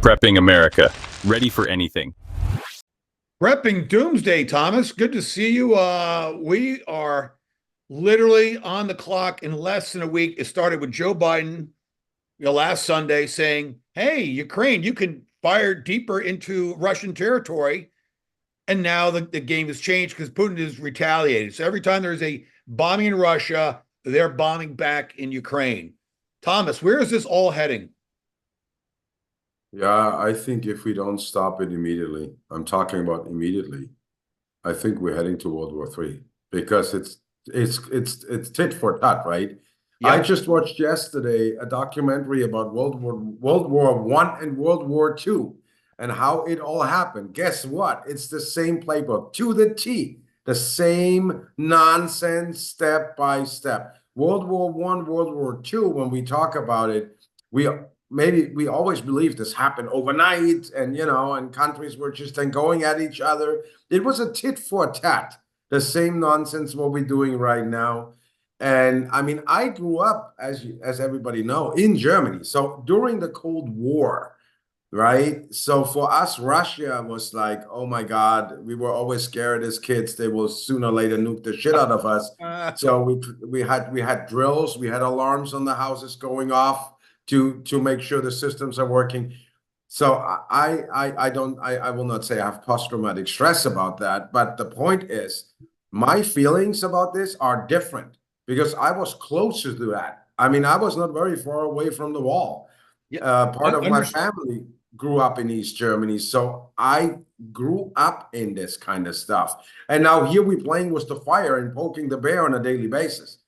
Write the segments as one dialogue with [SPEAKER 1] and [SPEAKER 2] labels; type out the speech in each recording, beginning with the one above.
[SPEAKER 1] Prepping America. Ready for anything.
[SPEAKER 2] Prepping Doomsday, Thomas. Good to see you. We are literally on the clock in less than a week. It started with Joe Biden, last Sunday saying, hey, Ukraine, you can fire deeper into Russian territory. And now the game has changed because Putin is retaliated. So every time there's a bombing in Russia, they're bombing back in Ukraine. Thomas, where is this all heading?
[SPEAKER 3] Yeah, I think if we don't stop it immediately, I'm talking about immediately, I think we're heading to World War III because it's tit for tat, right? I just watched yesterday a documentary about World War I and World War II and how it all happened. Guess what? It's the same playbook to the T, the same nonsense step by step. World War I, World War II, when we talk about it, we always believe this happened overnight and countries were just then going at each other. It was a tit for tat, the same nonsense what we're doing right now. And I mean, I grew up, as everybody know, in Germany. So during the Cold War, right? So for us, Russia was like, oh my God, we were always scared as kids. They will sooner or later nuke the shit out of us. So we had drills, we had alarms on the houses going off to make sure the systems are working. So I will not say I have post-traumatic stress about that, but the point is my feelings about this are different because I was closer to that. I mean, I was not very far away from the wall. Part of my family grew up in East Germany, so I grew up in this kind of stuff. And now here we're playing with the fire and poking the bear on a daily basis.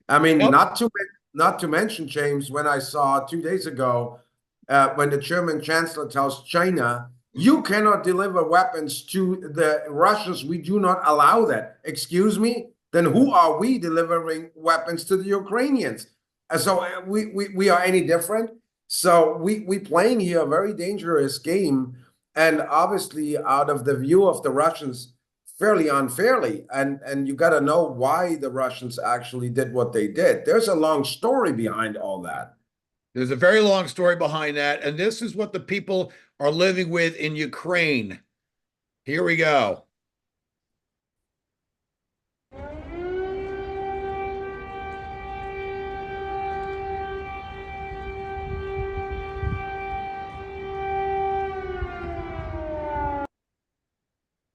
[SPEAKER 3] I mean, not to mention, James, when I saw 2 days ago, when the German chancellor tells China, you cannot deliver weapons to the Russians, we do not allow that. Excuse me? Then who are we delivering weapons to the Ukrainians? So we are any different? So we playing here a very dangerous game, and obviously out of the view of the Russians, fairly unfairly, and you got to know why the Russians actually did what they did. There's a long story behind all that.
[SPEAKER 2] There's a very long story behind that, and this is what the people are living with in Ukraine. Here we go.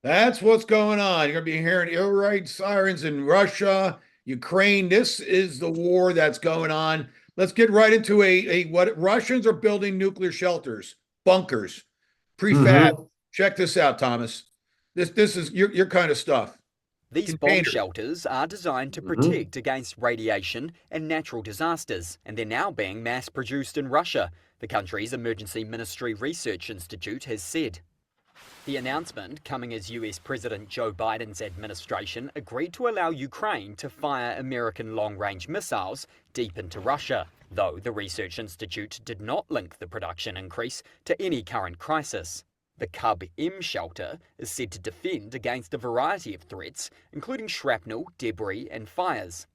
[SPEAKER 2] That's what's going on. You're going to be hearing air raid sirens in Russia, Ukraine. This is the war that's going on. Let's get right into what Russians are building: nuclear shelters, bunkers, prefab. Check this out, Thomas. This is your kind of stuff.
[SPEAKER 4] These bomb shelters are designed to protect against radiation and natural disasters, and they're now being mass-produced in Russia, the country's Emergency Ministry Research Institute has said. The announcement coming as US President Joe Biden's administration agreed to allow Ukraine to fire American long-range missiles deep into Russia, though the Research Institute did not link the production increase to any current crisis. The Cub-M shelter is said to defend against a variety of threats, including shrapnel, debris and fires.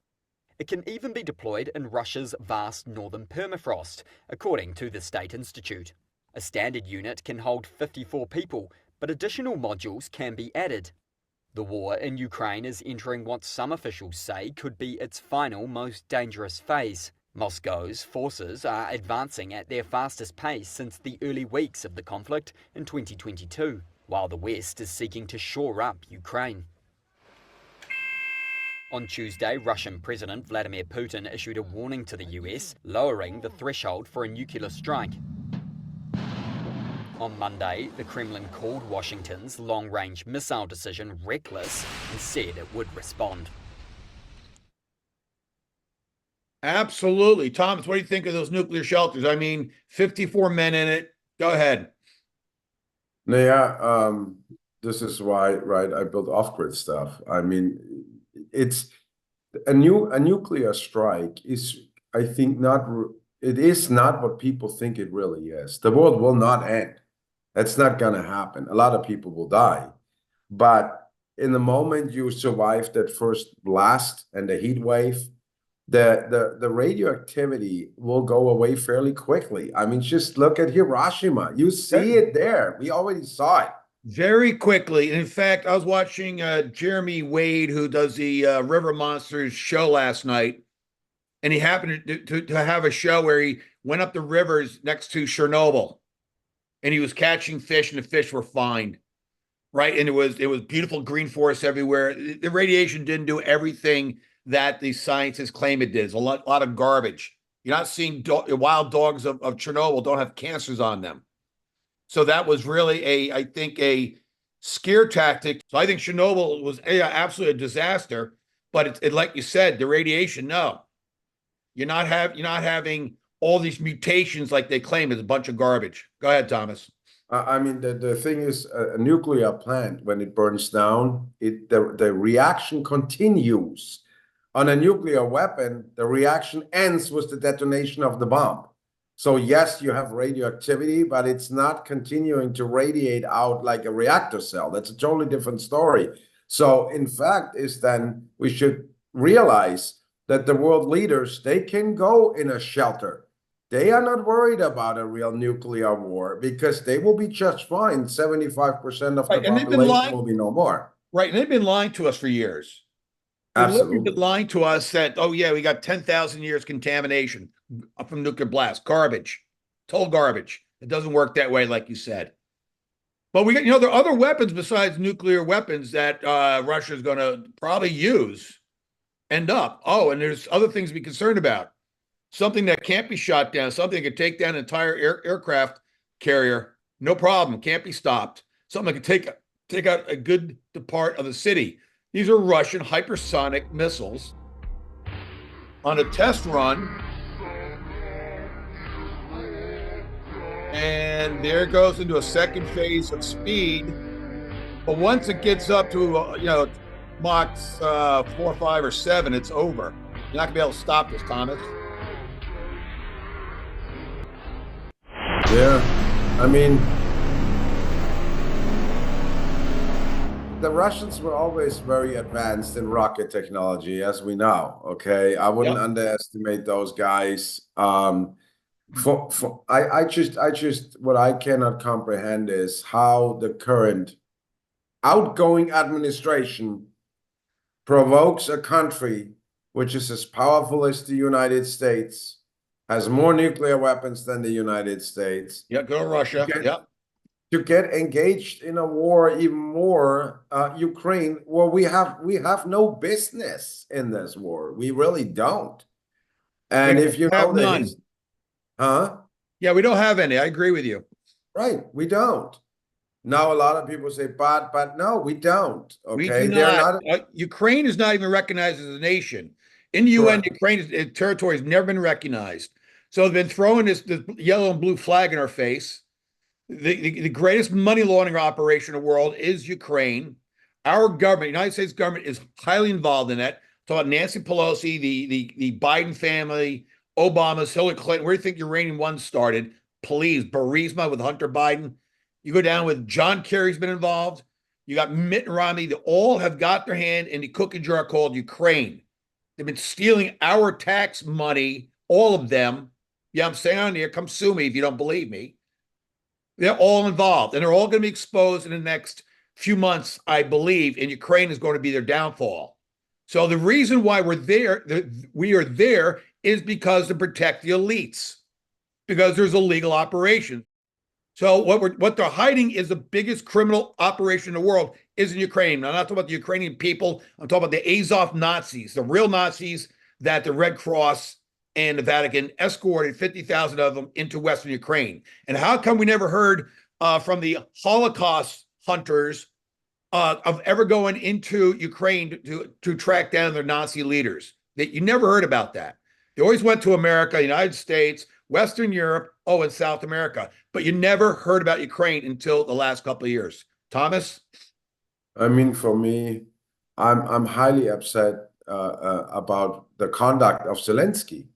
[SPEAKER 4] It can even be deployed in Russia's vast northern permafrost, according to the State Institute. A standard unit can hold 54 people, but additional modules can be added. The war in Ukraine is entering what some officials say could be its final, most dangerous phase. Moscow's forces are advancing at their fastest pace since the early weeks of the conflict in 2022, while the West is seeking to shore up Ukraine. On Tuesday, Russian President Vladimir Putin issued a warning to the US, lowering the threshold for a nuclear strike. On Monday, the Kremlin called Washington's long-range missile decision reckless and said it would respond.
[SPEAKER 2] Absolutely. Thomas, what do you think of those nuclear shelters? I mean, 54 men in it. Go ahead.
[SPEAKER 3] Yeah, this is why, right, I built off-grid stuff. I mean, it's a nuclear strike is, I think, it is not what people think it really is. The world will not end. That's not going to happen. A lot of people will die. But in the moment you survive that first blast and the heat wave, the radioactivity will go away fairly quickly. I mean, just look at Hiroshima. You see it there. We already saw it.
[SPEAKER 2] Very quickly. In fact, I was watching Jeremy Wade, who does the River Monsters show last night, and he happened to have a show where he went up the rivers next to Chernobyl, and he was catching fish, and the fish were fine, right? And it was beautiful green forest everywhere. The radiation didn't do everything that the scientists claim it did. It's a lot of garbage. You're not seeing wild dogs of Chernobyl don't have cancers on them. So that was really I think a scare tactic. So I think Chernobyl was absolutely a disaster, but it like you said, the radiation, no. You're not having all these mutations like they claim is a bunch of garbage. Go ahead, Thomas.
[SPEAKER 3] I mean, the thing is, a nuclear plant, when it burns down, the reaction continues. On a nuclear weapon, the reaction ends with the detonation of the bomb. So yes, you have radioactivity, but it's not continuing to radiate out like a reactor cell. That's a totally different story. So in fact, then we should realize that the world leaders, they can go in a shelter. They are not worried about a real nuclear war because they will be just fine. 75% of the population will be no more.
[SPEAKER 2] Right, and they've been lying to us for years.
[SPEAKER 3] Absolutely.
[SPEAKER 2] They've been lying to us that, oh yeah, we got 10,000 years contamination from nuclear blast. Garbage. Total garbage. It doesn't work that way, like you said. But we got, there are other weapons besides nuclear weapons that Russia is going to probably use. And there's other things to be concerned about. Something that can't be shot down, something that could take down an entire aircraft carrier, no problem, can't be stopped. Something that could take out a good part of the city. These are Russian hypersonic missiles on a test run. And there it goes into a second phase of speed. But once it gets up to, Mach 4, 5, or 7, it's over. You're not going to be able to stop this, Thomas.
[SPEAKER 3] Yeah, I mean, the Russians were always very advanced in rocket technology, as we know. Okay, I wouldn't underestimate those guys. I just what I cannot comprehend is how the current outgoing administration provokes a country which is as powerful as the United States, has more nuclear weapons than the United States.
[SPEAKER 2] Yeah, go Russia.
[SPEAKER 3] To get engaged in a war even more, Ukraine, well, we have no business in this war. We really don't. And if you know
[SPEAKER 2] none. Yeah, we don't have any. I agree with you.
[SPEAKER 3] Right, we don't. Now a lot of people say, but no, we don't. Okay,
[SPEAKER 2] we do not. Ukraine is not even recognized as a nation. In the UN, Ukraine's territory has never been recognized. So they've been throwing this yellow and blue flag in our face. The greatest money laundering operation in the world is Ukraine. Our government, United States government, is highly involved in that. Talk about Nancy Pelosi, the Biden family, Obama's, Hillary Clinton. Where do you think Uranium One started? Please, Burisma with Hunter Biden. You go down with John Kerry's been involved. You got Mitt Romney. They all have got their hand in the cookie jar called Ukraine. They've been stealing our tax money, all of them. Yeah, I'm saying on here, come sue me if you don't believe me. They're all involved, and they're all going to be exposed in the next few months, I believe, and Ukraine is going to be their downfall. So the reason why we are there is because to protect the elites, because there's a legal operation. So what they're hiding is the biggest criminal operation in the world is in Ukraine. I'm not talking about the Ukrainian people. I'm talking about the Azov Nazis, the real Nazis that the Red Cross and the Vatican escorted 50,000 of them into Western Ukraine. And how come we never heard from the Holocaust hunters of ever going into Ukraine to track down their Nazi leaders? That you never heard about that. They always went to America, United States, Western Europe, and South America. But you never heard about Ukraine until the last couple of years. Thomas?
[SPEAKER 3] I mean, for me, I'm highly upset about the conduct of Zelensky.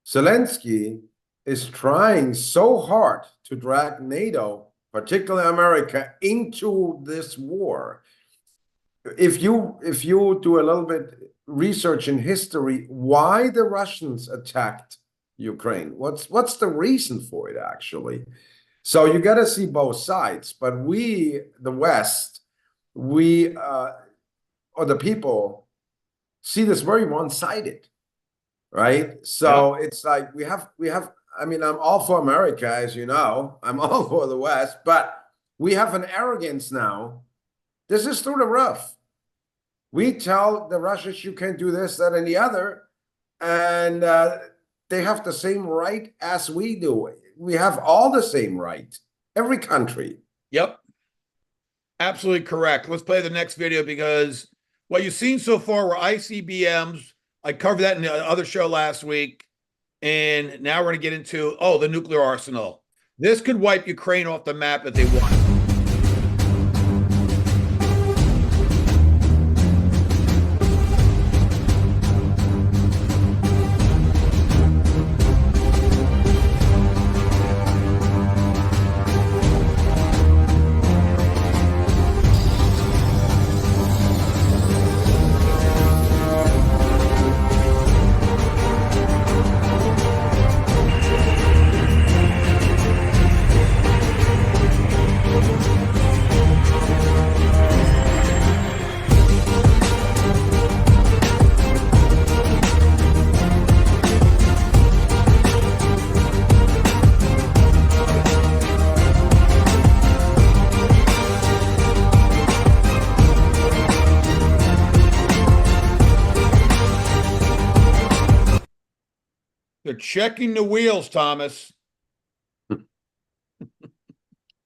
[SPEAKER 3] Zelensky is trying so hard to drag NATO, particularly America, into this war. if you do a little bit research in history, why the Russians attacked Ukraine? What's the reason for it actually? So you got to see both sides. But we, the West, or the people, see this very one-sided, right? So it's like we have. I mean, I'm all for America, as you know. I'm all for the West, but we have an arrogance now. This is through the roof. We tell the Russians you can't do this, that, and the other, and they have the same right as we do. We have all the same right, every country.
[SPEAKER 2] Yep. Absolutely correct. Let's play the next video because what you've seen so far were ICBMs. I covered that in the other show last week. And now we're going to get into, the nuclear arsenal. This could wipe Ukraine off the map if they want. They're checking the wheels, Thomas.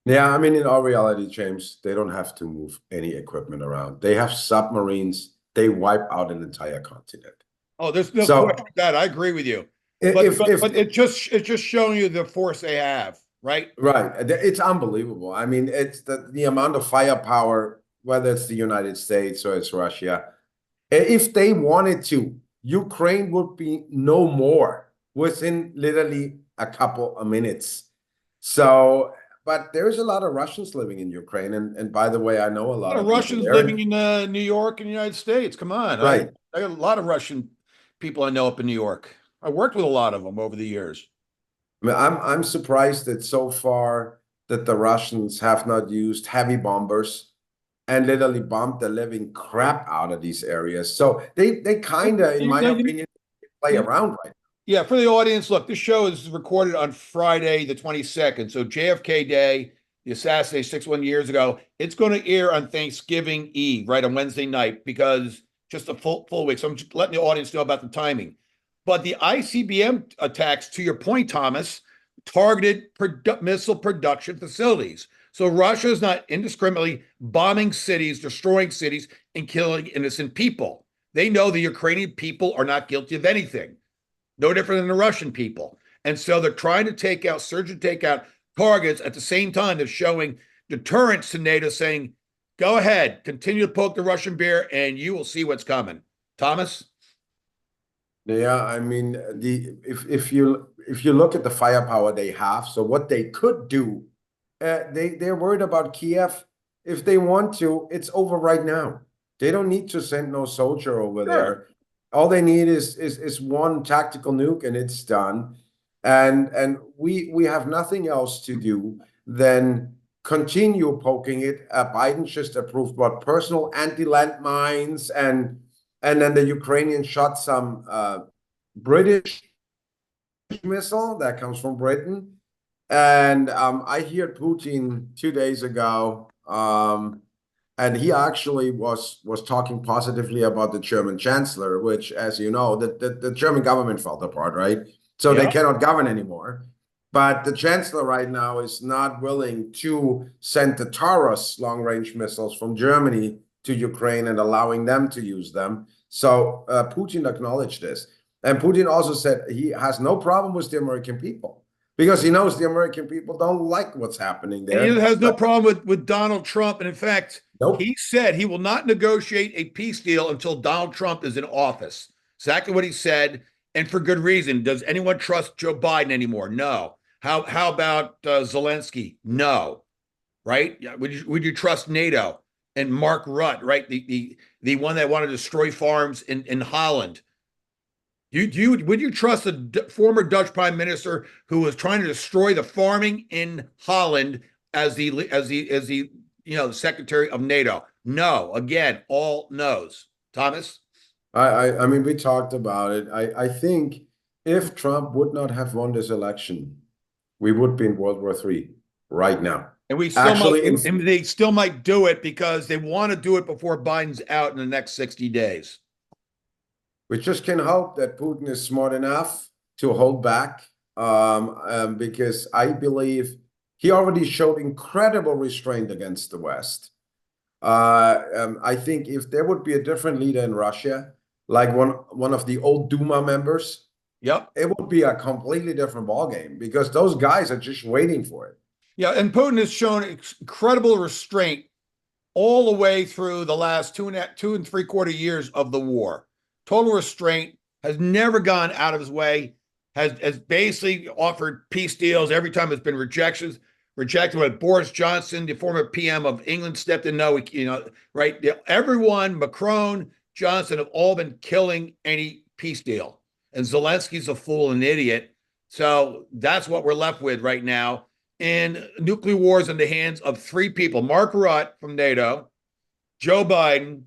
[SPEAKER 3] Yeah, I mean, in all reality, James, they don't have to move any equipment around. They have submarines. They wipe out an entire continent.
[SPEAKER 2] Oh, there's no question with that. I agree with you. But it's just showing you the force they have, right?
[SPEAKER 3] Right. It's unbelievable. I mean, it's the amount of firepower, whether it's the United States or it's Russia. If they wanted to, Ukraine would be no more within literally a couple of minutes. So, but there's a lot of Russians living in Ukraine. And by the way, I know a lot of
[SPEAKER 2] Russians living in New York and the United States. Come on.
[SPEAKER 3] Right.
[SPEAKER 2] I got a lot of Russian people I know up in New York. I worked with a lot of them over the years.
[SPEAKER 3] I mean, I'm surprised that so far that the Russians have not used heavy bombers and literally bombed the living crap out of these areas. So they kind of, in my opinion, play around right now.
[SPEAKER 2] Yeah, for the audience, look, this show is recorded on Friday, the 22nd. So JFK Day, the assassination 61 years ago. It's going to air on Thanksgiving Eve, right, on Wednesday night, because just a full week. So I'm just letting the audience know about the timing. But the ICBM attacks, to your point, Thomas, targeted missile production facilities. So Russia is not indiscriminately bombing cities, destroying cities, and killing innocent people. They know the Ukrainian people are not guilty of anything. No different than the Russian people. And so they're trying to take out targets. At the same time, they're showing deterrence to NATO, saying, go ahead, continue to poke the Russian bear, and you will see what's coming. Thomas?
[SPEAKER 3] Yeah, I mean, if you look at the firepower they have, so what they could do, they're worried about Kiev. If they want to, it's over right now. They don't need to send no soldier over there. All they need is one tactical nuke and it's done. And we have nothing else to do than continue poking it. Biden just approved personal anti-land mines, and then the Ukrainians shot some British missile that comes from Britain. And I heard Putin 2 days ago. And he actually was talking positively about the German chancellor, which, as you know, the German government fell apart, right? So they cannot govern anymore. But the chancellor right now is not willing to send the Taurus long-range missiles from Germany to Ukraine and allowing them to use them. So Putin acknowledged this. And Putin also said he has no problem with the American people, because he knows the American people don't like what's happening there.
[SPEAKER 2] And he has no problem with Donald Trump. And in fact, he said he will not negotiate a peace deal until Donald Trump is in office. Exactly what he said, and for good reason. Does anyone trust Joe Biden anymore? No. How about Zelensky? No. Right? Would you trust NATO? and Mark Rutte, right? The one that wanted to destroy farms in Holland. Would you trust a former Dutch prime minister who was trying to destroy the farming in Holland as the the secretary of NATO? No. Again, all no's. Thomas?
[SPEAKER 3] I mean, we talked about it. I think if Trump would not have won this election, we would be in World War III right now.
[SPEAKER 2] And we still they still might do it because they want to do it before Biden's out in the next 60 days.
[SPEAKER 3] We just can hope that Putin is smart enough to hold back, because I believe he already showed incredible restraint against the West. I think if there would be a different leader in Russia, like one of the old Duma members,
[SPEAKER 2] yep,
[SPEAKER 3] it would be a completely different ballgame because those guys are just waiting for it.
[SPEAKER 2] Yeah, and Putin has shown incredible restraint all the way through the last 2 3/4 years of the war. Total restraint, has never gone out of his way, has basically offered peace deals every time it's been rejected. When Boris Johnson, the former PM of England, stepped in. No, right? Everyone, Macron, Johnson, have all been killing any peace deal. And Zelensky's a fool and an idiot. So that's what we're left with right now. And nuclear wars in the hands of 3 people: Mark Rutte from NATO, Joe Biden,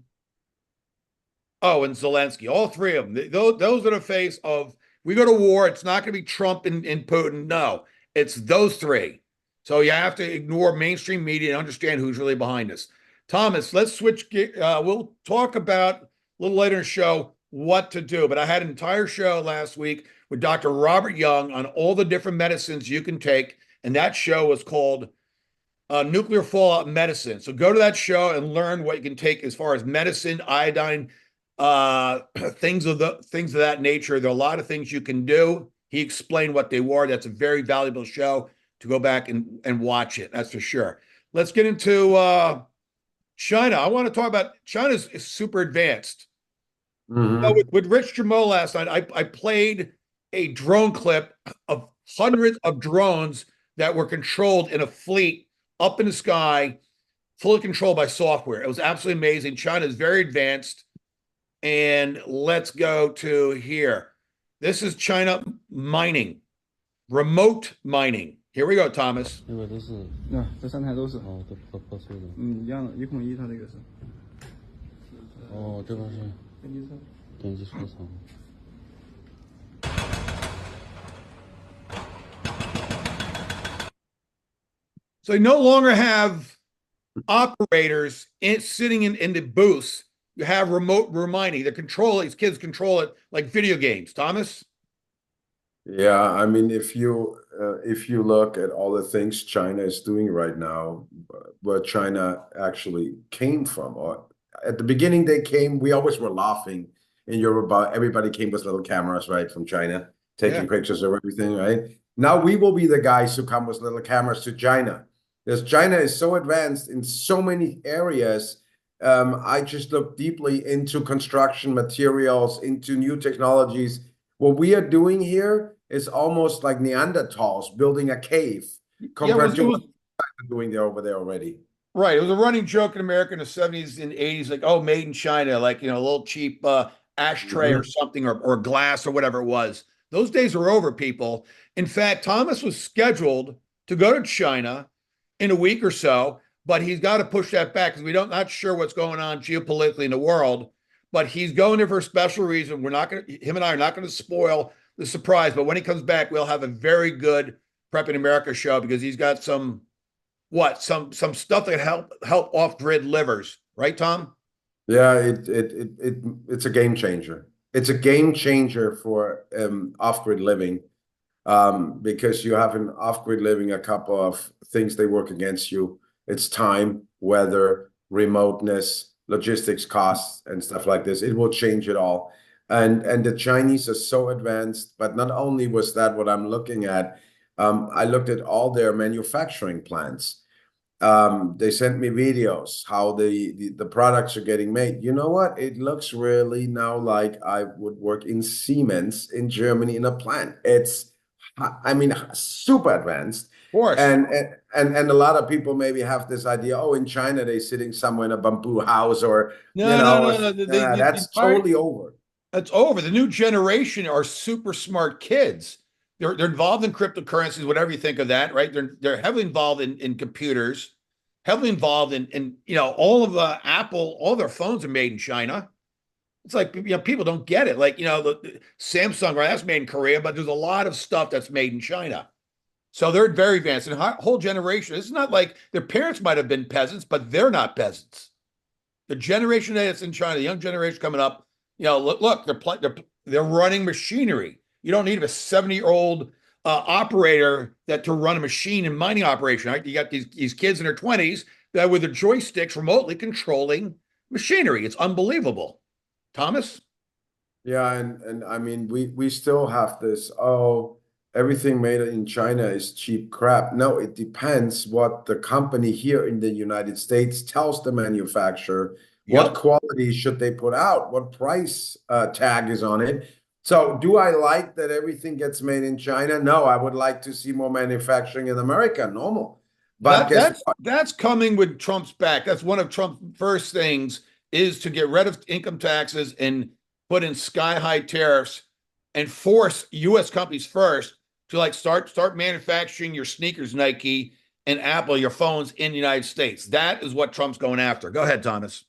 [SPEAKER 2] and Zelensky. All 3 of them. Those are the face of, we go to war, it's not going to be Trump and Putin. No, it's those 3. So you have to ignore mainstream media and understand who's really behind this. Thomas, let's switch. We'll talk about a little later in the show what to do. But I had an entire show last week with Dr. Robert Young on all the different medicines you can take. And that show was called Nuclear Fallout Medicine. So go to that show and learn what you can take as far as medicine, iodine, things of that nature. There are a lot of things you can do. He explained what they were. That's a very valuable show to go back and watch it. That's for sure. Let's get into China. I want to talk about China's super advanced.
[SPEAKER 3] Mm-hmm.
[SPEAKER 2] With Rich Jameau last night, I played a drone clip of hundreds of drones that were controlled in a fleet up in the sky, fully controlled by software. It was absolutely amazing. China is very advanced. And let's go to here. This is China mining, remote mining. Here we go, Thomas.
[SPEAKER 5] 这个都是
[SPEAKER 6] 这3台都是
[SPEAKER 5] 哦，都破碎的。
[SPEAKER 6] 一样的，101它这个是。
[SPEAKER 5] 哦，这个是
[SPEAKER 6] 电机车。
[SPEAKER 5] 电机车厂。
[SPEAKER 2] So they no longer have operators sitting in the booths. You have remote mining. These kids control it like video games. Thomas?
[SPEAKER 3] Yeah, I mean, if you look at all the things China is doing right now, where China actually came from, or at the beginning we always were laughing in Europe about everybody came with little cameras, right, from China, taking pictures of everything, right? Now we will be the guys who come with little cameras to China. Because China is so advanced in so many areas. I just look deeply into construction materials, into new technologies. What we are doing here is almost like Neanderthals building a cave compared to what they're doing over there already.
[SPEAKER 2] Right. It was a running joke in America in the 70s and 80s, like, oh, made in China, like, a little cheap ashtray or something, or glass or whatever it was. Those days are over, people. In fact, Thomas was scheduled to go to China in a week or so, but he's got to push that back because not sure what's going on geopolitically in the world. But he's going there for a special reason. Him and I are not going to spoil the surprise. But when he comes back, we'll have a very good Prepping America show because he's got some stuff that can help off-grid livers, right, Tom?
[SPEAKER 3] Yeah, it's a game changer. It's a game changer for off-grid living. Because you have an off-grid living, a couple of things they work against you. It's time, weather, remoteness, logistics costs, and stuff like this. It will change it all. And the Chinese are so advanced, but not only was that what I'm looking at, I looked at all their manufacturing plants. They sent me videos, how the products are getting made. You know what? It looks really now like I would work in Siemens in Germany in a plant. It's I mean, super advanced.
[SPEAKER 2] Of course.
[SPEAKER 3] And a lot of people maybe have this idea, oh, in China they're sitting somewhere in a bamboo house, or
[SPEAKER 2] No.
[SPEAKER 3] that's totally over.
[SPEAKER 2] That's over. The new generation are super smart kids. They're involved in cryptocurrencies, whatever you think of that, right? They're heavily involved in computers, heavily involved in all of Apple, all their phones are made in China. It's like, people don't get it. Like, the Samsung, right? That's made in Korea, but there's a lot of stuff that's made in China. So they're very advanced. And a whole generation. It's not like their parents might have been peasants, but they're not peasants. The generation that's in China, the young generation coming up, look, they're running machinery. You don't need a 70-year-old operator to run a machine and mining operation. Right? You got these kids in their 20s that with their joysticks remotely controlling machinery. It's unbelievable. Thomas?
[SPEAKER 3] Yeah, and I mean, we still have this, oh, everything made in China is cheap crap. No, it depends what the company here in the United States tells the manufacturer. What quality should they put out? What price tag is on it? So do I like that everything gets made in China? No, I would like to see more manufacturing in America, normal. But
[SPEAKER 2] that's coming with Trump's back. That's one of Trump's first things, is to get rid of income taxes and put in sky-high tariffs and force U.S. companies first to start manufacturing your sneakers, Nike, and Apple, your phones in the United States. That is what Trump's going after. Go ahead, Thomas.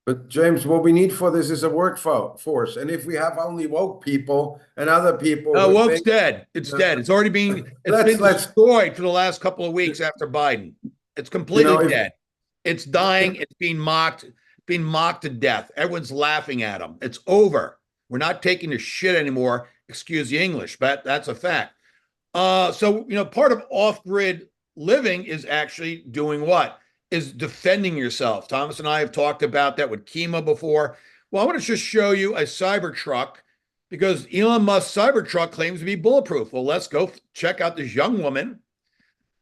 [SPEAKER 3] But James, what we need for this is a workforce. And if we have only woke people and other people,
[SPEAKER 2] woke's dead. It's dead. It's already been destroyed for the last couple of weeks after Biden. It's completely dead. It's dying. It's being mocked to death. Everyone's laughing at him. It's over. We're not taking the shit anymore. Excuse the English, but that's a fact. So part of off-grid living is actually doing what? Is defending yourself. Thomas and I have talked about that with Kima before. Well, I want to just show you a Cybertruck, because Elon Musk's Cybertruck claims to be bulletproof. Well, let's go check out this young woman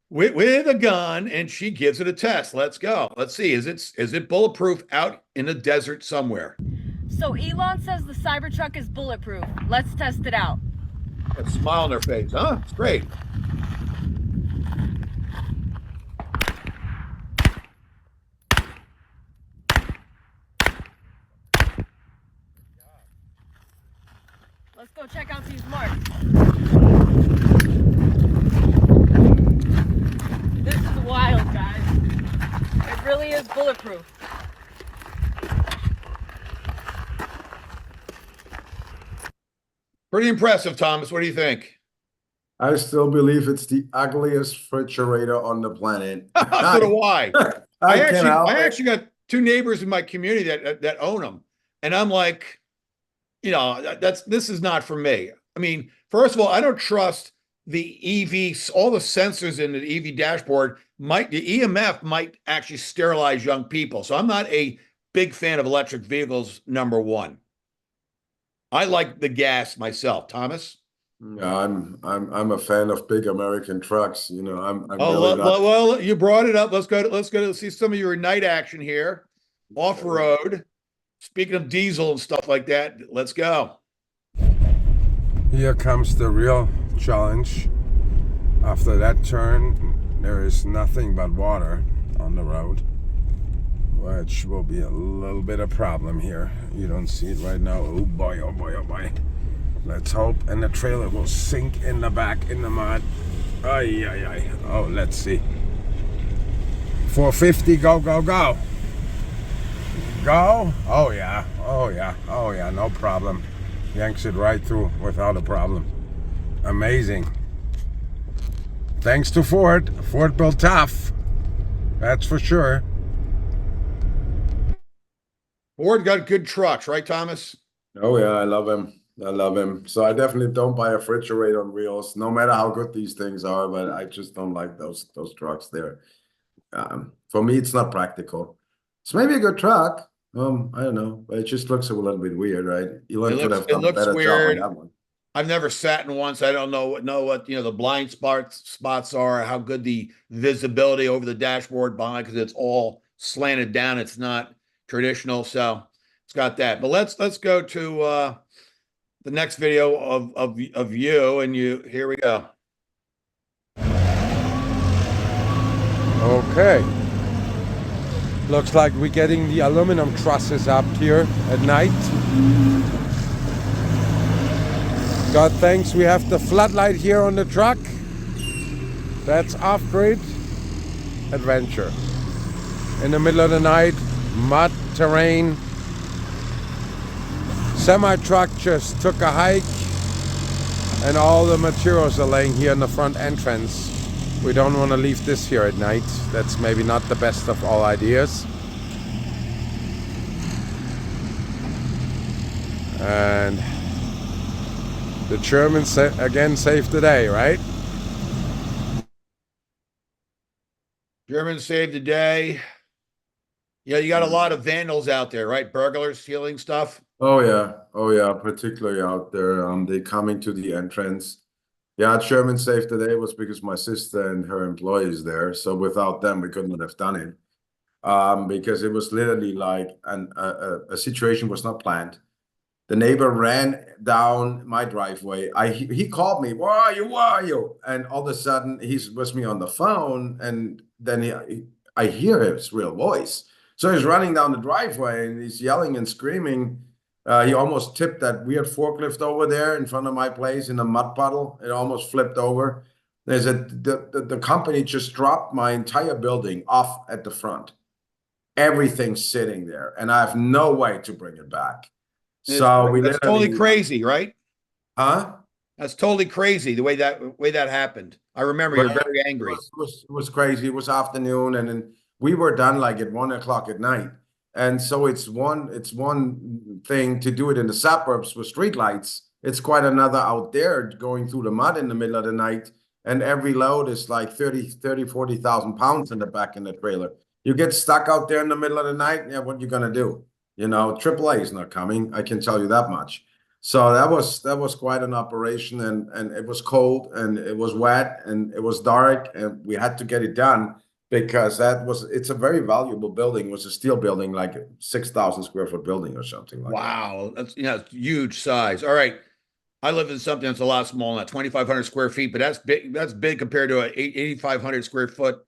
[SPEAKER 2] with a gun, and she gives it a test. Let's go. Let's see. Is it bulletproof out in the desert somewhere?
[SPEAKER 7] So Elon says the Cybertruck is bulletproof. Let's test it out.
[SPEAKER 2] That smile on her face, huh? It's great.
[SPEAKER 7] Let's go check out these marks. This is wild, guys. It really is bulletproof.
[SPEAKER 2] Pretty impressive, Thomas. What do you think?
[SPEAKER 3] I still believe it's the ugliest refrigerator on the planet.
[SPEAKER 2] So do I. I actually got two neighbors in my community that own them, and I'm like, this is not for me. I mean, first of all, I don't trust the EV, all the sensors in the EV dashboard. The EMF might actually sterilize young people. So I'm not a big fan of electric vehicles, number one. I like the gas myself. Thomas?
[SPEAKER 3] Yeah, I'm a fan of big American trucks. I'm
[SPEAKER 2] really not... well, you brought it up. Let's go to see some of your night action here. Off-road. Speaking of diesel and stuff like that, let's go.
[SPEAKER 8] Here comes the real challenge. After that turn, there is nothing but water on the road, which will be a little bit of problem here. You don't see it right now. Oh boy, oh boy, oh boy. Let's hope. And the trailer will sink in the back in the mud. Ay, ay, ay. Oh, let's see. 450, go, go, go. Go. Oh yeah, oh yeah, oh yeah, no problem. Yanks it right through without a problem. Amazing. Thanks to Ford. Ford built tough. That's for sure.
[SPEAKER 2] Ford got good trucks, right, Thomas?
[SPEAKER 3] Oh yeah, I love him. I love him. So I definitely don't buy a refrigerator on wheels, no matter how good these things are. But I just don't like those trucks there. For me, it's not practical. It's maybe a good truck. I don't know, but it just looks a little bit weird, right? Elon could have done a better
[SPEAKER 2] weird.
[SPEAKER 3] job on that one.
[SPEAKER 2] I've never sat in one, so I don't know what the blind spots are, how good the visibility over the dashboard behind, because it's all slanted down. It's not traditional, so it's got that. But let's go to the next video of you and you. Here we go.
[SPEAKER 8] Okay. Looks like we're getting the aluminum trusses up here at night. God thanks, we have the floodlight here on the truck. That's off-grid adventure. In the middle of the night, mud terrain. Semi-truck just took a hike and all the materials are laying here in the front entrance. We don't want to leave this here at night. That's maybe not the best of all ideas. And the Germans again saved the day, right?
[SPEAKER 2] Germans saved the day. Yeah, you got a lot of vandals out there, right? Burglars stealing stuff.
[SPEAKER 3] Oh yeah, particularly out there. They coming to the entrance. Yeah, German saved the day was because my sister and her employees there. So without them, we couldn't have done it. Because it was literally like a situation was not planned. The neighbor ran down my driveway. He called me, where are you? Where are you? And all of a sudden, he's with me on the phone, and then I hear his real voice. So he's running down the driveway, and he's yelling and screaming. He almost tipped that weird forklift over there in front of my place in a mud puddle. It almost flipped over. They said the company just dropped my entire building off at the front. Everything's sitting there, and I have no way to bring it back. So
[SPEAKER 2] that's totally crazy, right?
[SPEAKER 3] Huh?
[SPEAKER 2] That's totally crazy the way that happened. I remember you're very angry.
[SPEAKER 3] It was crazy. It was afternoon, and then we were done like at 1 o'clock at night. And so it's one thing to do it in the suburbs with streetlights. It's quite another out there going through the mud in the middle of the night. And every load is like 40,000 pounds in the back in the trailer. You get stuck out there in the middle of the night. Yeah, what you gonna do? You know, AAA is not coming. I can tell you that much. So that was quite an operation, and it was cold and it was wet and it was dark, and we had to get it done because it's a very valuable building. It was a steel building, like 6,000 square foot building or something like that.
[SPEAKER 2] Wow, that's huge size. All right. I live in something that's a lot smaller than that, 2,500 square feet, but that's big. That's big compared to a 8,500 square foot.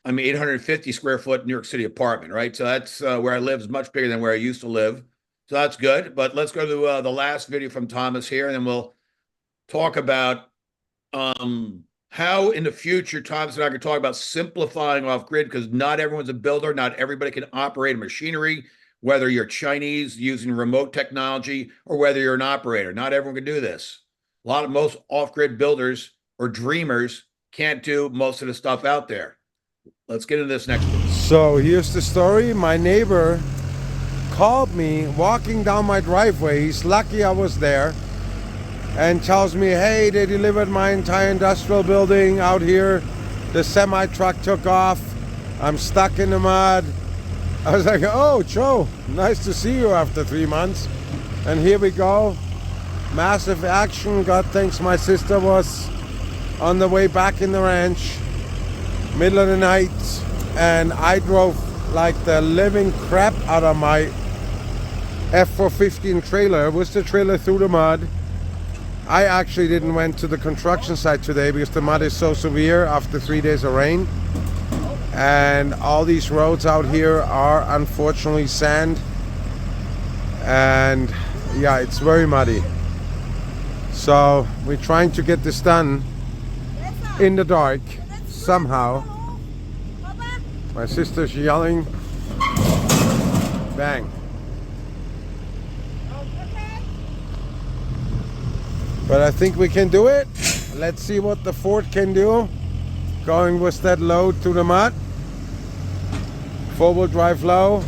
[SPEAKER 2] 850 square foot New York City apartment, right? So that's where I live is much bigger than where I used to live. So that's good. But let's go to the last video from Thomas here, and then we'll talk about how in the future Thomas and I can talk about simplifying off grid, because not everyone's a builder. Not everybody can operate machinery, whether you're Chinese using remote technology or whether you're an operator. Not everyone can do this. Most off-grid builders or dreamers can't do most of the stuff out there. Let's get into this next one.
[SPEAKER 8] So here's the story. My neighbor called me walking down my driveway. He's lucky I was there, and tells me, hey, they delivered my entire industrial building out here. The semi-truck took off. I'm stuck in the mud. I was like, oh, Joe, nice to see you after 3 months. And here we go. Massive action. God thanks my sister was on the way back in the ranch. Middle of the night, and I drove like the living crap out of my F415 trailer. It was the trailer through the mud. I actually didn't went to the construction site today because the mud is so severe after 3 days of rain. And all these roads out here are unfortunately sand. And yeah, it's very muddy. So we're trying to get this done in the dark. Somehow. My sister's yelling. Bang. But I think we can do it. Let's see what the Ford can do. Going with that load through the mud. 4-wheel drive low.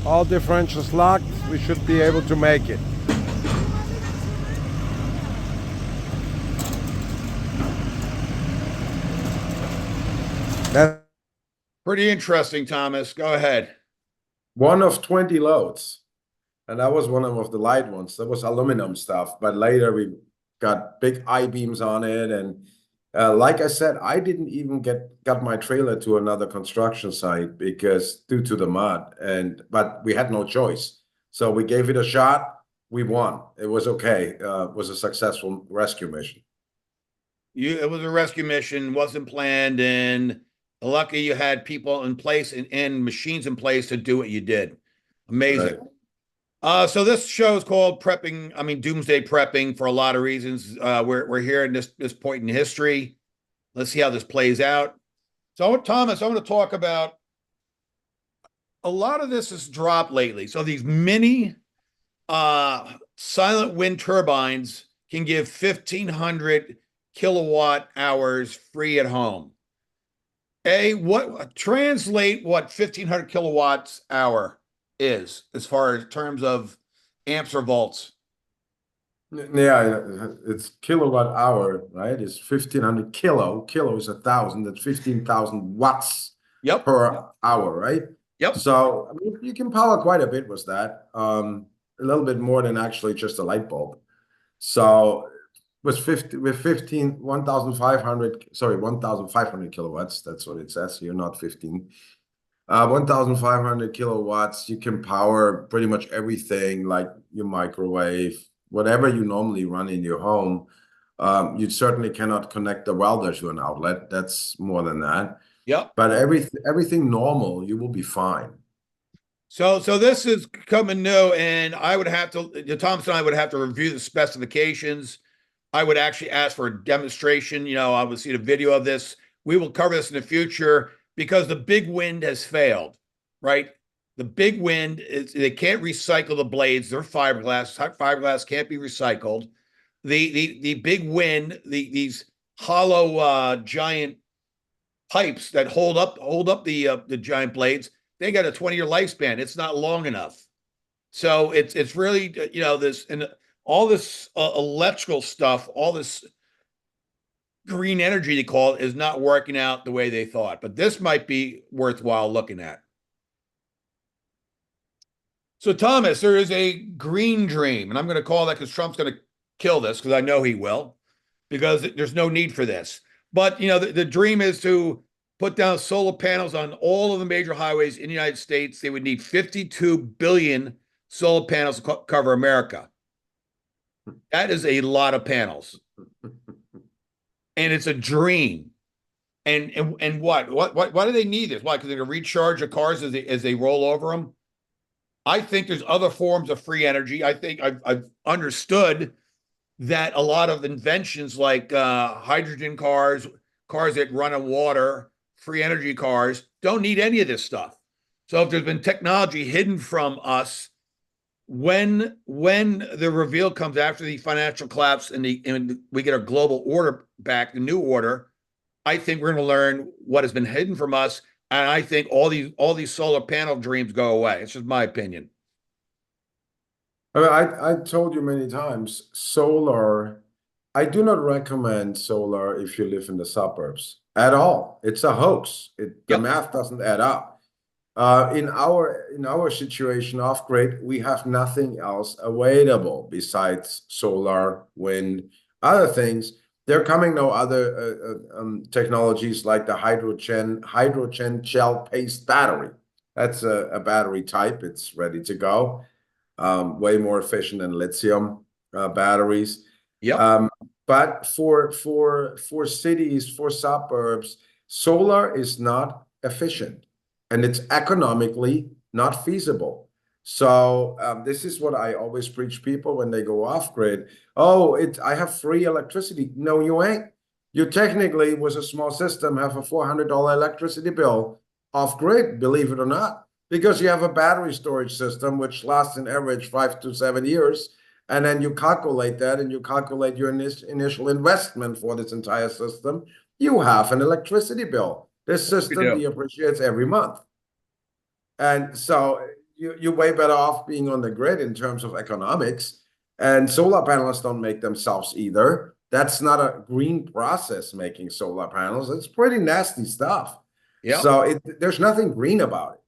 [SPEAKER 8] All differentials locked. We should be able to make it. That's
[SPEAKER 2] pretty interesting, Thomas. Go ahead.
[SPEAKER 3] One of 20 loads. And that was one of the light ones. That was aluminum stuff. But later we got big I-beams on it. And like I said, I didn't even got my trailer to another construction site because due to the mud. But we had no choice. So we gave it a shot. We won. It was okay. It was a successful rescue mission.
[SPEAKER 2] It was a rescue mission, wasn't planned, and Lucky you had people in place and machines in place to do what you did. Amazing.
[SPEAKER 3] Right.
[SPEAKER 2] So this show is called Prepping, I mean, Doomsday Prepping for a lot of reasons. We're here in this point in history. Let's see how this plays out. So, Thomas, I want to talk about a lot of this has dropped lately. So these mini silent wind turbines can give 1,500 kilowatt hours free at home. Translate what 1,500 kilowatts hour is as far as terms of amps or volts.
[SPEAKER 3] Yeah, it's kilowatt hour, right? It's 1,500 kilo. Kilo is 1,000. That's 15,000 watts per hour, right?
[SPEAKER 2] Yep.
[SPEAKER 3] So I mean, you can power quite a bit with that. A little bit more than actually just a light bulb. So with 1,500 kilowatts. That's what it says here, not 15. 1,500 kilowatts. You can power pretty much everything, like your microwave, whatever you normally run in your home. You certainly cannot connect the welder to an outlet. That's more than that.
[SPEAKER 2] Yep.
[SPEAKER 3] But everything normal, you will be fine.
[SPEAKER 2] So this is coming new, and I would have to, Thomas and I would have to review the specifications. I would actually ask for a demonstration. I would see the video of this. We will cover this in the future because the big wind has failed, right? The big wind they can't recycle the blades. They're fiberglass. Fiberglass can't be recycled. The big wind, these hollow giant pipes that hold up the giant blades, they got a 20-year lifespan. It's not long enough. So it's really this and all this electrical stuff, all this green energy they call it, is not working out the way they thought. But this might be worthwhile looking at. So Thomas, there is a green dream, and I'm going to call that because Trump's going to kill this, because I know he will, because there's no need for this. But the dream is to put down solar panels on all of the major highways in the United States. They would need 52 billion solar panels to cover America. That is a lot of panels. And it's a dream. And what do they need this? Why? Because they're going to recharge the cars as they roll over them. I think there's other forms of free energy. I think I've understood that a lot of inventions like hydrogen cars that run on water, free energy cars, don't need any of this stuff. So if there's been technology hidden from us, when the reveal comes after the financial collapse and we get our global order back, the new order, I think we're going to learn what has been hidden from us, and I think all these solar panel dreams go away. It's just my opinion.
[SPEAKER 3] I told you many times, solar. I do not recommend solar if you live in the suburbs at all. It's a hoax. The math doesn't add up. In our situation off grid, we have nothing else available besides solar, wind, other things. There are coming no other technologies like the hydrogen gel-based battery. That's a battery type. It's ready to go. Way more efficient than lithium batteries. But for cities, for suburbs, solar is not efficient, and it's economically not feasible. So this is what I always preach people when they go off grid. Oh, I have free electricity. No, you ain't. You technically, with a small system, have a $400 electricity bill off grid, believe it or not, because you have a battery storage system which lasts an average 5 to 7 years. And then you calculate that, and you calculate your initial investment for this entire system. You have an electricity bill. This system depreciates every month. And so you're way better off being on the grid in terms of economics. And solar panels don't make themselves either. That's not a green process making solar panels. It's pretty nasty stuff. So there's nothing green about it.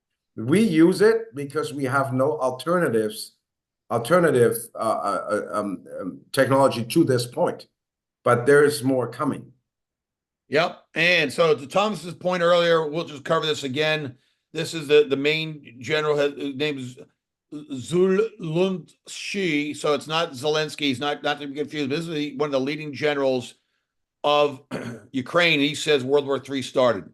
[SPEAKER 3] We use it because we have no alternative technology to this point, but there's more coming.
[SPEAKER 2] And so to Thomas's point earlier, we'll just cover this again. This is the main general. His name is Zelensky. So it's not Zelensky. He's not to be confused. This is one of the leading generals of Ukraine. He says World War III started.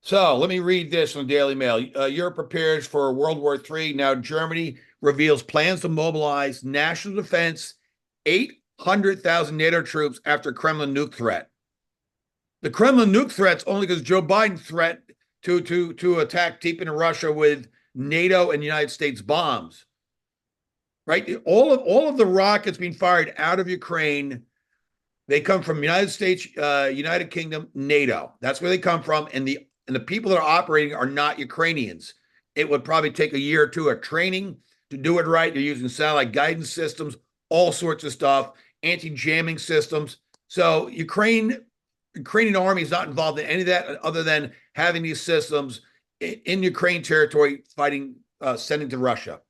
[SPEAKER 2] So let me read this from the Daily Mail. Europe prepares for World War III. Now Germany reveals plans to mobilize national defense, 800,000 NATO troops after Kremlin nuke threat. The Kremlin nuke threat's only because Joe Biden threat to attack deep into Russia with NATO and United States bombs. Right? All of the rockets being fired out of Ukraine, they come from United States, United Kingdom, NATO. That's where they come from, and the people that are operating are not Ukrainians. It would probably take a year or two of training to do it right. They're using satellite guidance systems, all sorts of stuff, anti-jamming systems. So Ukrainian army is not involved in any of that other than having these systems in Ukraine territory fighting, sending to Russia.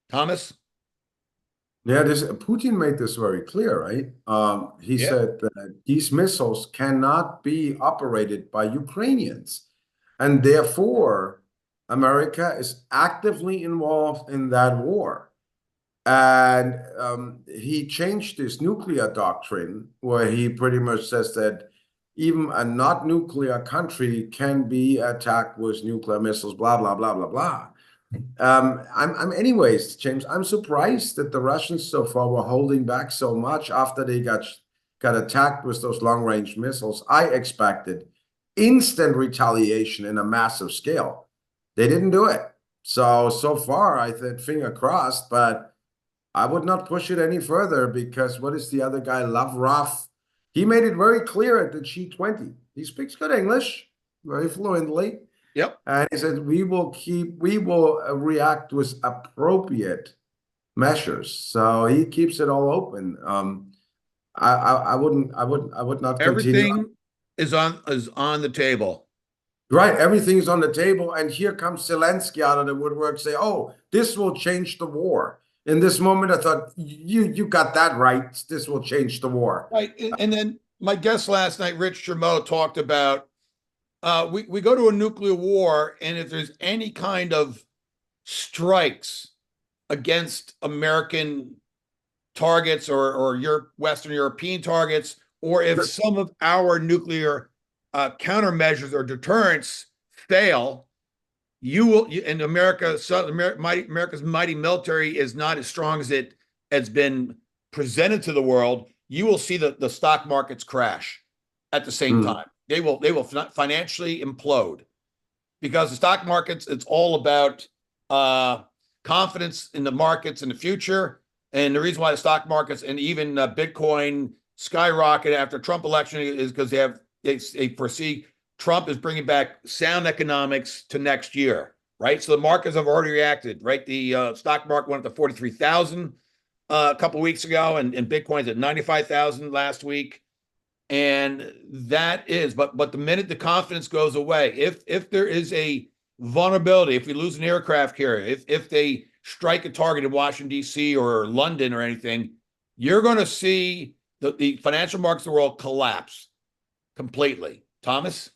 [SPEAKER 2] Thomas?
[SPEAKER 3] Yeah, Putin made this very clear, right? He said that these missiles cannot be operated by Ukrainians, and therefore America is actively involved in that war. And he changed his nuclear doctrine, where he pretty much says that even a not nuclear country can be attacked with nuclear missiles, blah, blah, blah, blah, blah. Anyways, James, I'm surprised that the Russians so far were holding back so much after they got attacked with those long-range missiles. I expected instant retaliation in a massive scale. They didn't do it. So far, I said finger crossed, but I would not push it any further, because what is the other guy, Lavrov? He made it very clear at the G20. He speaks good English, very fluently.
[SPEAKER 2] Yep.
[SPEAKER 3] And he said, we will react with appropriate measures. So he keeps it all open. I would not
[SPEAKER 2] Everything
[SPEAKER 3] continue.
[SPEAKER 2] is on the table.
[SPEAKER 3] Right, everything is on the table, and here comes Zelensky out of the woodwork, say, "Oh, this will change the war." In this moment, I thought, you got that right. This will change the war.
[SPEAKER 2] Right, and then my guest last night, Rich Germeau, talked about we go to a nuclear war, and if there's any kind of strikes against American targets or Western European targets, or if some of our nuclear countermeasures or deterrents fail, and America's mighty military is not as strong as it has been presented to the world, you will see the stock markets crash at the same time. They will financially implode, because the stock markets, it's all about confidence in the markets in the future. And the reason why the stock markets and even Bitcoin skyrocket after Trump election is because they foresee Trump is bringing back sound economics to next year, right? So the markets have already reacted, right? The stock market went up to 43,000 a couple of weeks ago, and Bitcoin's at 95,000 last week. And that is, but the minute the confidence goes away, if there is a vulnerability, if we lose an aircraft carrier, if they strike a target in Washington, D.C. or London or anything, you're going to see the financial markets of the world collapse completely. Thomas?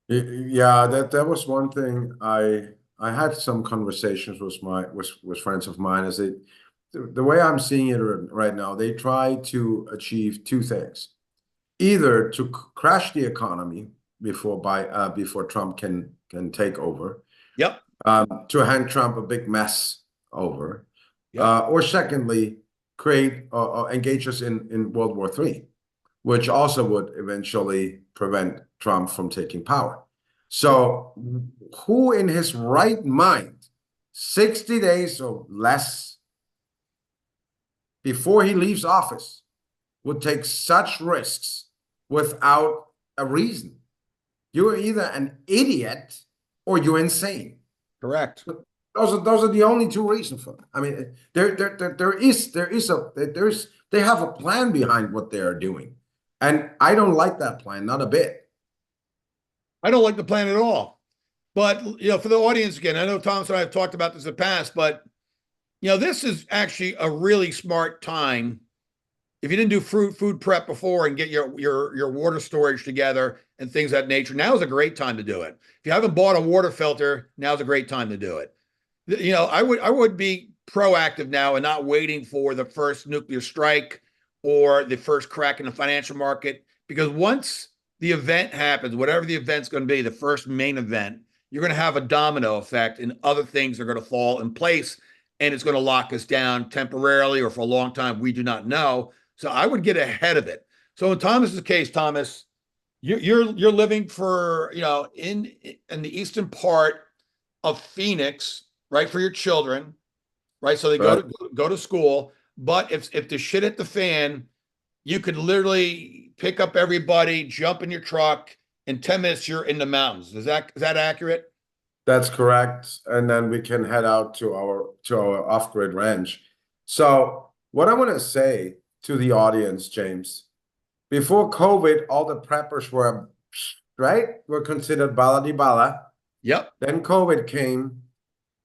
[SPEAKER 3] Yeah, that was one thing. I had some conversations with friends of mine. Is it the way I'm seeing it right now? They try to achieve two things: either to crash the economy before Trump can take over.
[SPEAKER 2] Yep.
[SPEAKER 3] To hand Trump a big mess over.
[SPEAKER 2] Yep.
[SPEAKER 3] Or secondly, create engage us in World War III, which also would eventually prevent Trump from taking power. So who in his right mind, 60 days or less before he leaves office, would take such risks without a reason? You're either an idiot or you're insane.
[SPEAKER 2] Correct.
[SPEAKER 3] Those are the only two reasons for it. I mean, they have a plan behind what they are doing, and I don't like that plan, not a bit.
[SPEAKER 2] I don't like the plan at all. But for the audience, again, I know Thomas and I have talked about this in the past, but this is actually a really smart time. If you didn't do food prep before and get your water storage together and things of that nature, now is a great time to do it. If you haven't bought a water filter, now's a great time to do it. I would be proactive now and not waiting for the first nuclear strike or the first crack in the financial market, because once the event happens, whatever the event's going to be, the first main event, you're going to have a domino effect and other things are going to fall in place and it's going to lock us down temporarily or for a long time. We do not know. So I would get ahead of it. So in Thomas's case, Thomas, you're living for, in the eastern part of Phoenix, right, for your children, right? So they go to school. But if the shit hit the fan, you could literally pick up everybody, jump in your truck, in 10 minutes you're in the mountains. Is that accurate?
[SPEAKER 3] That's correct. And then we can head out to our off-grid ranch. So what I want to say to the audience, James, before COVID, all the preppers were considered bala di bala.
[SPEAKER 2] Yep.
[SPEAKER 3] Then COVID came,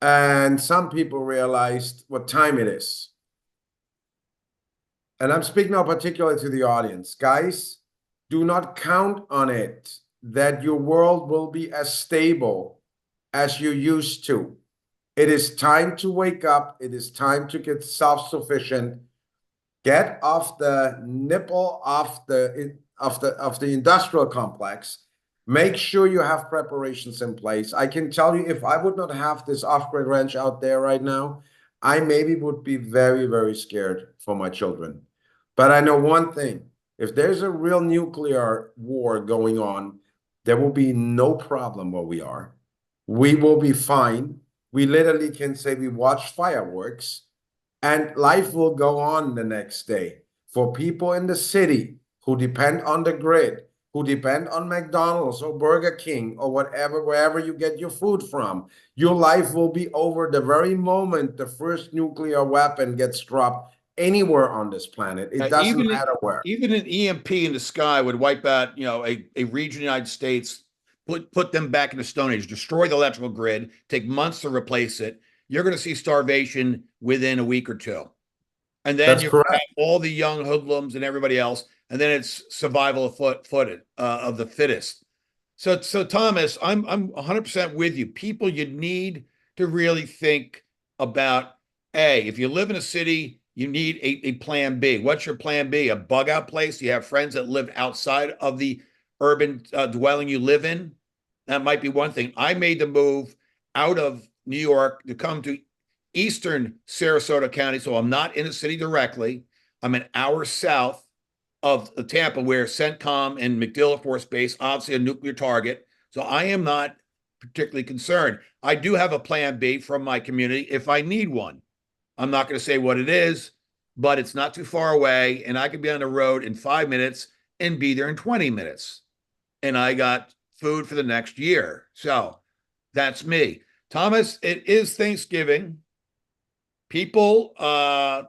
[SPEAKER 3] and some people realized what time it is. And I'm speaking now particularly to the audience. Guys, do not count on it that your world will be as stable as you used to. It is time to wake up. It is time to get self-sufficient. Get off the nipple of the industrial complex. Make sure you have preparations in place. I can tell you, if I would not have this off-grid ranch out there right now, I maybe would be very, very scared for my children. But I know one thing. If there's a real nuclear war going on, there will be no problem where we are. We will be fine. We literally can say we watch fireworks and life will go on the next day. For people in the city who depend on the grid, who depend on McDonald's or Burger King or whatever, wherever you get your food from, your life will be over the very moment the first nuclear weapon gets dropped anywhere on this planet. It doesn't matter where.
[SPEAKER 2] Even an EMP in the sky would wipe out, a region of the United States, put them back in the Stone Age, destroy the electrical grid, take months to replace it. You're going to see starvation within a week or two. And then you have all the young hoodlums and everybody else. And then it's survival of the fittest. So Thomas, I'm 100% with you. People, you need to really think about, if you live in a city, you need a plan B. What's your plan B? A bug out place? You have friends that live outside of the urban dwelling you live in? That might be one thing. I made the move out of New York to come to eastern Sarasota County. So I'm not in the city directly. I'm an hour south of Tampa, where CENTCOM and MacDill Air Force Base, obviously a nuclear target. So I am not particularly concerned. I do have a plan B from my community if I need one. I'm not going to say what it is, but it's not too far away, and I could be on the road in 5 minutes and be there in 20 minutes. And I got food for the next year. So that's me. Thomas, it is Thanksgiving. People,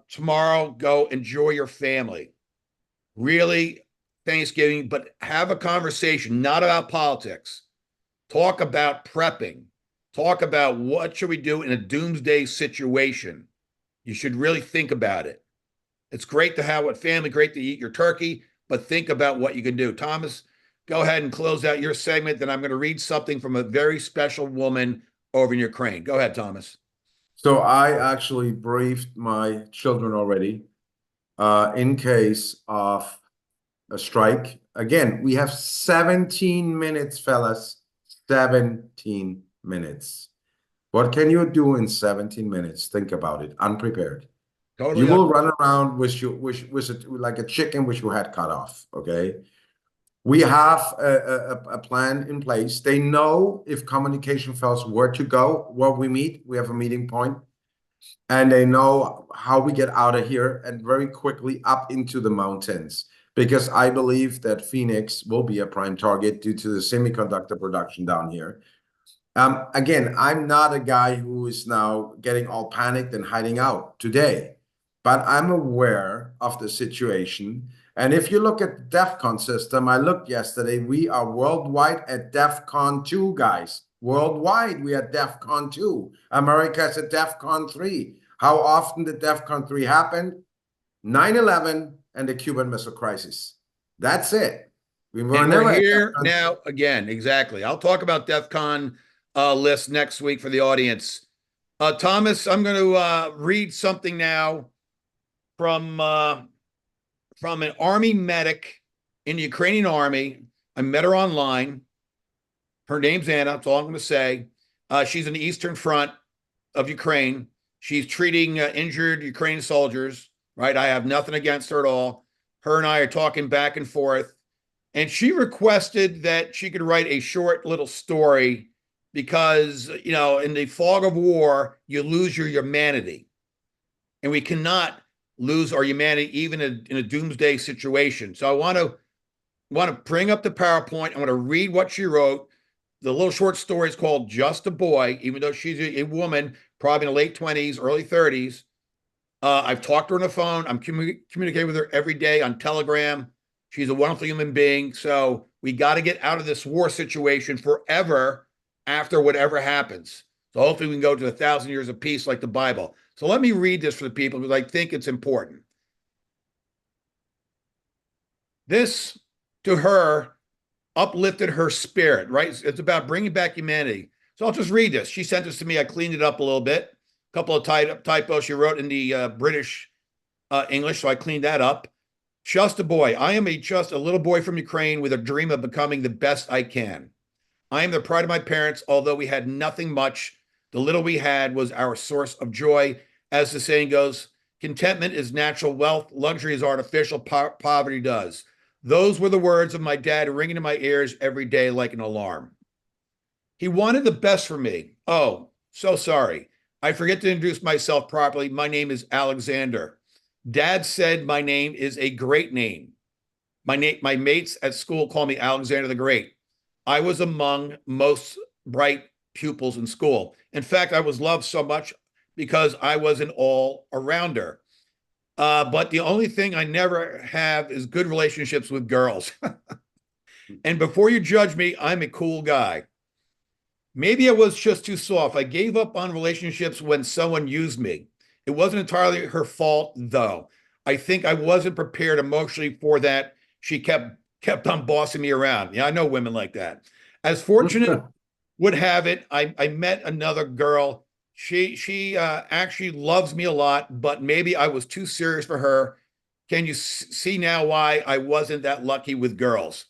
[SPEAKER 2] tomorrow, go enjoy your family. Really, Thanksgiving, but have a conversation, not about politics. Talk about prepping. Talk about what should we do in a doomsday situation. You should really think about it. It's great to have a family, great to eat your turkey, but think about what you can do. Thomas, go ahead and close out your segment. Then I'm going to read something from a very special woman over in Ukraine. Go ahead, Thomas.
[SPEAKER 3] So I actually briefed my children already in case of a strike. Again, we have 17 minutes, fellas. 17 minutes. What can you do in 17 minutes? Think about it. Unprepared. Totally. You will run around like a chicken with your head cut off. Okay. We have a plan in place. They know if communication fails where to go, where we meet. We have a meeting point. And they know how we get out of here and very quickly up into the mountains. Because I believe that Phoenix will be a prime target due to the semiconductor production down here. Again, I'm not a guy who is now getting all panicked and hiding out today, but I'm aware of the situation. And if you look at the DEFCON system, I looked yesterday, we are worldwide at DEFCON 2, guys. Worldwide, we are DEFCON 2. America is at DEFCON 3. How often did DEFCON 3 happen? 9/11 and the Cuban Missile Crisis. That's it.
[SPEAKER 2] We're here now again. Exactly. I'll talk about DEFCON list next week for the audience. Thomas, I'm going to read something now from an Army medic in the Ukrainian Army I met her online. Her name's Anna. That's all I'm going to say. She's in the Eastern Front of Ukraine. She's treating injured Ukrainian soldiers, right? I have nothing against her at all. Her and I are talking back and forth. And she requested that she could write a short little story because, in the fog of war, you lose your humanity. And we cannot lose our humanity even in a doomsday situation. So I want to bring up the PowerPoint. I want to read what she wrote. The little short story is called Just a Boy, even though she's a woman, probably in the late 20s, early 30s. I've talked to her on the phone. I'm communicating with her every day on Telegram. She's a wonderful human being. So we got to get out of this war situation forever after whatever happens. So hopefully we can go to 1,000 years of peace like the Bible. So let me read this for the people because I think it's important. This, to her, uplifted her spirit, right? It's about bringing back humanity. So I'll just read this. She sent this to me. I cleaned it up a little bit. A couple of typos she wrote in the British English, so I cleaned that up. Just a boy. I am just a little boy from Ukraine with a dream of becoming the best I can. I am the pride of my parents, although we had nothing much. The little we had was our source of joy. As the saying goes, contentment is natural wealth, luxury is artificial, poverty does. Those were the words of my dad ringing in my ears every day like an alarm. He wanted the best for me. Oh, so sorry. I forget to introduce myself properly. My name is Alexander. Dad said my name is a great name. My mates at school call me Alexander the Great. I was among most bright pupils in school. In fact, I was loved so much because I was an all-arounder. But the only thing I never have is good relationships with girls. And before you judge me, I'm a cool guy. Maybe I was just too soft. I gave up on relationships when someone used me. It wasn't entirely her fault, though. I think I wasn't prepared emotionally for that. She kept on bossing me around. Yeah, I know women like that. As fortunate would have it, I met another girl. She actually loves me a lot, but maybe I was too serious for her. Can you see now why I wasn't that lucky with girls?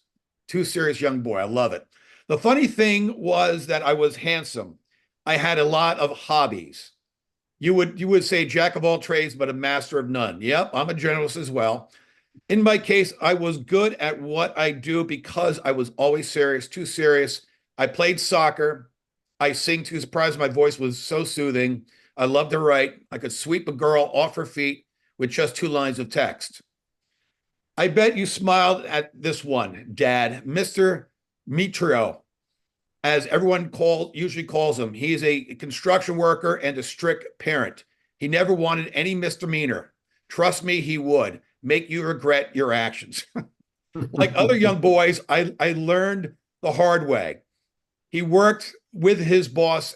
[SPEAKER 2] Too serious young boy. I love it. The funny thing was that I was handsome. I had a lot of hobbies. You would say jack of all trades, but a master of none. Yep, I'm a generalist as well. In my case, I was good at what I do because I was always serious, too serious. I played soccer. I sing too surprised my voice was so soothing. I loved to write. I could sweep a girl off her feet with just 2 lines of text. I bet you smiled at this one, Dad, Mr. Mitrio, as everyone usually calls him. He is a construction worker and a strict parent. He never wanted any misdemeanor. Trust me, he would make you regret your actions. Like other young boys, I learned the hard way. He worked with his boss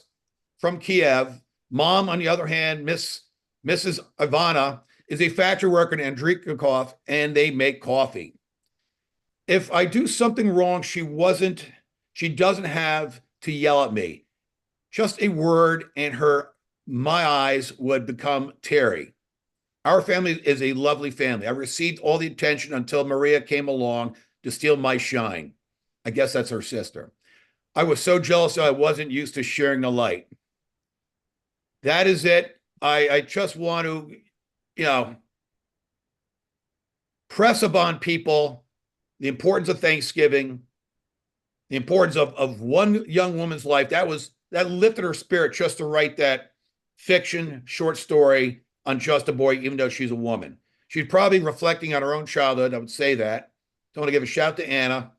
[SPEAKER 2] from Kiev. Mom, on the other hand, Mrs. Ivana, is a factory worker in Andrikov, and they make coffee. If I do something wrong, she doesn't have to yell at me. Just a word, and my eyes would become teary. Our family is a lovely family. I received all the attention until Maria came along to steal my shine. I guess that's her sister. I was so jealous that I wasn't used to sharing the light. That is it. I just want to, press upon people the importance of Thanksgiving, the importance of one young woman's life. That lifted her spirit just to write that fiction short story on Just a Boy, even though she's a woman. She's probably reflecting on her own childhood. I would say that. I want to give a shout to Anna.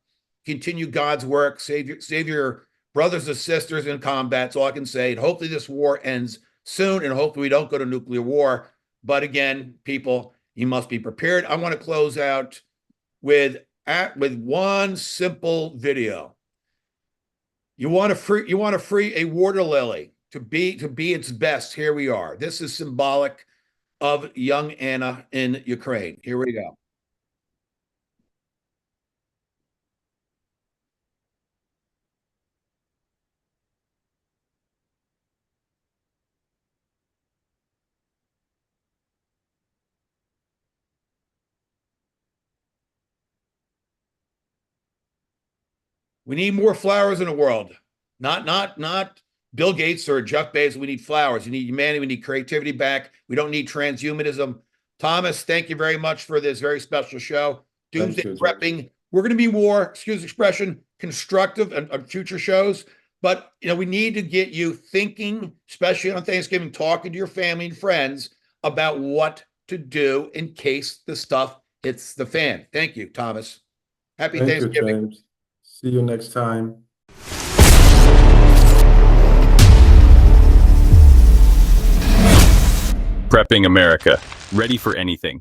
[SPEAKER 2] Continue God's work. Save your brothers and sisters in combat. That's all I can say. And hopefully this war ends soon, and hopefully we don't go to nuclear war. But again, people, you must be prepared. I want to close out with one simple video. You want to free a water lily to be its best. Here we are. This is symbolic of young Anna in Ukraine. Here we go. We need more flowers in the world. Not Bill Gates or Jeff Bezos. We need flowers. We need humanity. We need creativity back. We don't need transhumanism. Thomas, thank you very much for this very special show. Doomsday Prepping. We're going to be more, excuse the expression, constructive on future shows. But, we need to get you thinking, especially on Thanksgiving, talking to your family and friends about what to do in case the stuff hits the fan. Thank you, Thomas. Happy Thanksgiving.
[SPEAKER 3] You, James. See you next time.
[SPEAKER 1] Prepping America. Ready for anything.